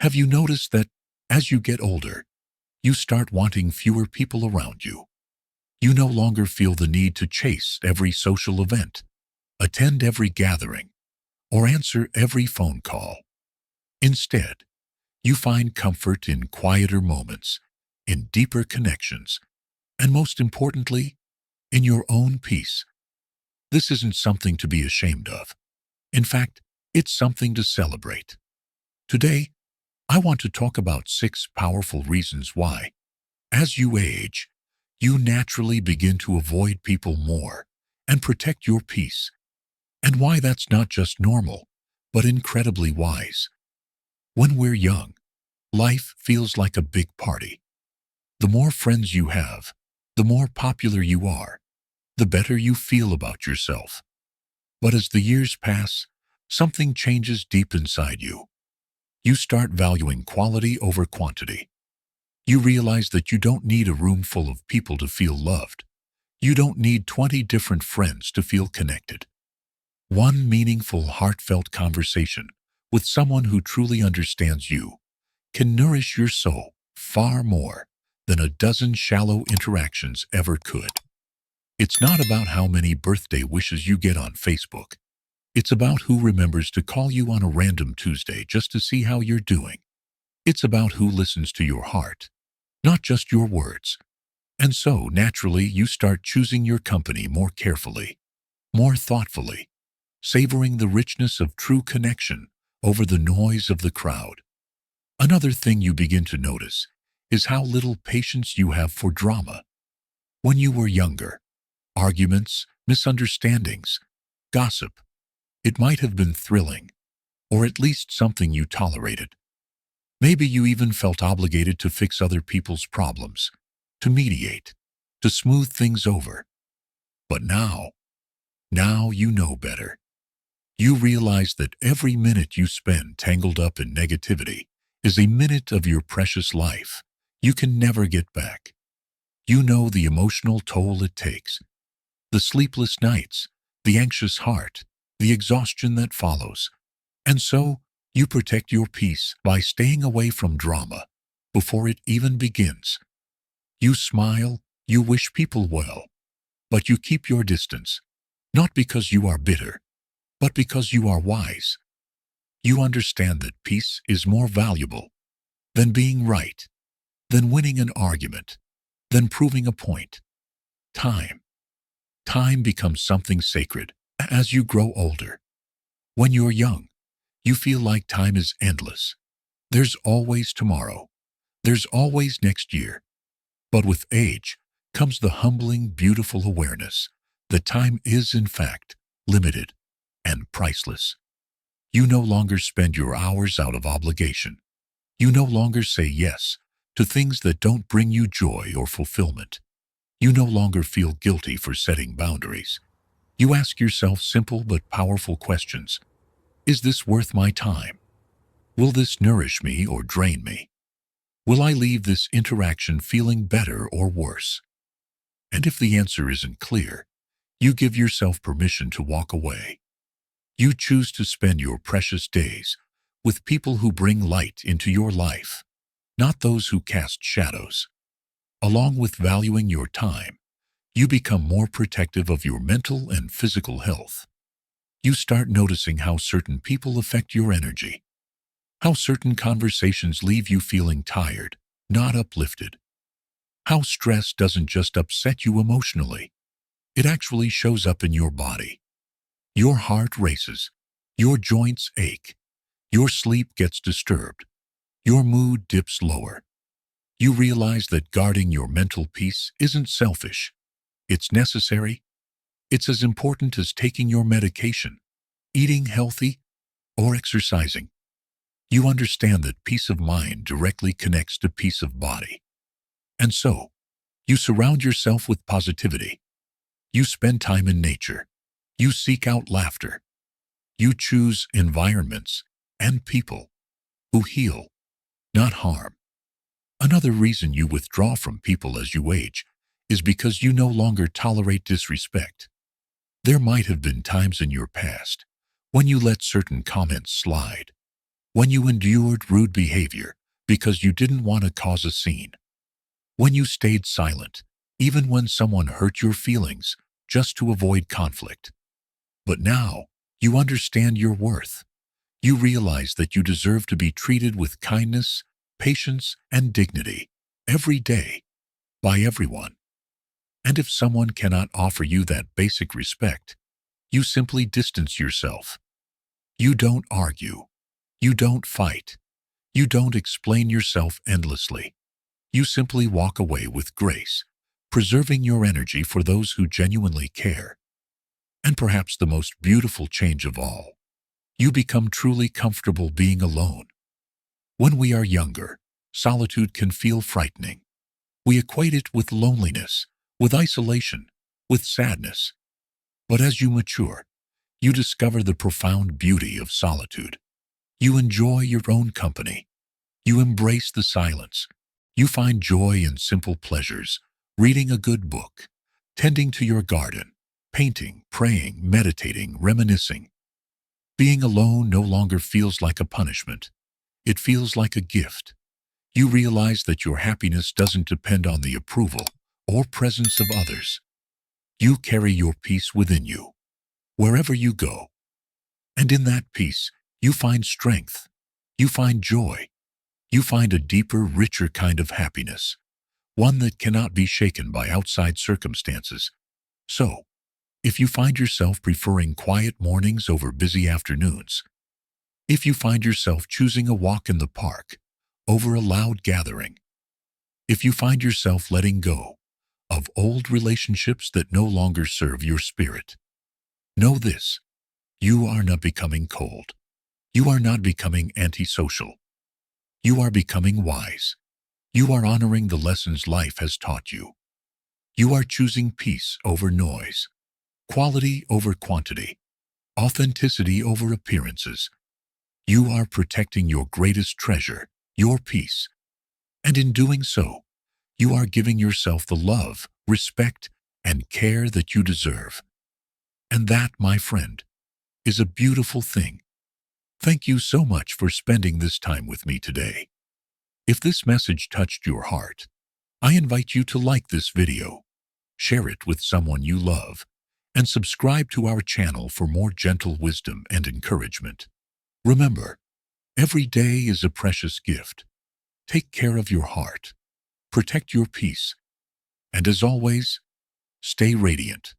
Have you noticed that as you get older, you start wanting fewer people around you? You no longer feel the need to chase every social event, attend every gathering, or answer every phone call. Instead, you find comfort in quieter moments, in deeper connections, and most importantly, in your own peace. This isn't something to be ashamed of. In fact, it's something to celebrate. Today, I want to talk about 6 powerful reasons why, as you age, you naturally begin to avoid people more and protect your peace, and why that's not just normal, but incredibly wise. When we're young, life feels like a big party. The more friends you have, the more popular you are, the better you feel about yourself. But as the years pass, something changes deep inside you. You start valuing quality over quantity. You realize that you don't need a room full of people to feel loved. You don't need 20 different friends to feel connected. One meaningful, heartfelt conversation with someone who truly understands you can nourish your soul far more than a dozen shallow interactions ever could. It's not about how many birthday wishes you get on Facebook. It's about who remembers to call you on a random Tuesday just to see how you're doing. It's about who listens to your heart, not just your words. And so, naturally, you start choosing your company more carefully, more thoughtfully, savoring the richness of true connection over the noise of the crowd. Another thing you begin to notice is how little patience you have for drama. When you were younger, arguments, misunderstandings, gossip, it might have been thrilling, or at least something you tolerated. Maybe you even felt obligated to fix other people's problems, to mediate, to smooth things over. But now you know better. You realize that every minute you spend tangled up in negativity is a minute of your precious life you can never get back. You know the emotional toll it takes, the sleepless nights, the anxious heart, the exhaustion that follows. And so, you protect your peace by staying away from drama before it even begins. You smile, you wish people well, but you keep your distance, not because you are bitter, but because you are wise. You understand that peace is more valuable than being right, than winning an argument, than proving a point. Time. Time becomes something sacred as you grow older. When you're young, you feel like time is endless. There's always tomorrow. There's always next year. But with age comes the humbling, beautiful awareness that time is, in fact, limited and priceless. You no longer spend your hours out of obligation. You no longer say yes to things that don't bring you joy or fulfillment. You no longer feel guilty for setting boundaries. You ask yourself simple but powerful questions. Is this worth my time? Will this nourish me or drain me? Will I leave this interaction feeling better or worse? And if the answer isn't clear, you give yourself permission to walk away. You choose to spend your precious days with people who bring light into your life, not those who cast shadows. Along with valuing your time, you become more protective of your mental and physical health. You start noticing how certain people affect your energy, how certain conversations leave you feeling tired, not uplifted, how stress doesn't just upset you emotionally, it actually shows up in your body. Your heart races, your joints ache, your sleep gets disturbed, your mood dips lower. You realize that guarding your mental peace isn't selfish. It's necessary. It's as important as taking your medication, eating healthy, or exercising. You understand that peace of mind directly connects to peace of body. And so, you surround yourself with positivity. You spend time in nature. You seek out laughter. You choose environments and people who heal, not harm. Another reason you withdraw from people as you age is because you no longer tolerate disrespect. There might have been times in your past when you let certain comments slide, when you endured rude behavior because you didn't want to cause a scene, when you stayed silent, even when someone hurt your feelings just to avoid conflict. But now, you understand your worth. You realize that you deserve to be treated with kindness, patience, and dignity every day by everyone. And if someone cannot offer you that basic respect, you simply distance yourself. You don't argue. You don't fight. You don't explain yourself endlessly. You simply walk away with grace, preserving your energy for those who genuinely care. And perhaps the most beautiful change of all, you become truly comfortable being alone. When we are younger, solitude can feel frightening. We equate it with loneliness, with isolation, with sadness. But as you mature, you discover the profound beauty of solitude. You enjoy your own company. You embrace the silence. You find joy in simple pleasures, reading a good book, tending to your garden, painting, praying, meditating, reminiscing. Being alone no longer feels like a punishment. It feels like a gift. You realize that your happiness doesn't depend on the approval or presence of others. You carry your peace within you, wherever you go. And in that peace, you find strength. You find joy. You find a deeper, richer kind of happiness, one that cannot be shaken by outside circumstances. So, if you find yourself preferring quiet mornings over busy afternoons, if you find yourself choosing a walk in the park over a loud gathering, if you find yourself letting go of old relationships that no longer serve your spirit, know this: you are not becoming cold. You are not becoming antisocial. You are becoming wise. You are honoring the lessons life has taught you. You are choosing peace over noise, quality over quantity, authenticity over appearances. You are protecting your greatest treasure, your peace. And in doing so, you are giving yourself the love, respect, and care that you deserve. And that, my friend, is a beautiful thing. Thank you so much for spending this time with me today. If this message touched your heart, I invite you to like this video, share it with someone you love, and subscribe to our channel for more gentle wisdom and encouragement. Remember, every day is a precious gift. Take care of your heart, protect your peace, and as always, stay radiant.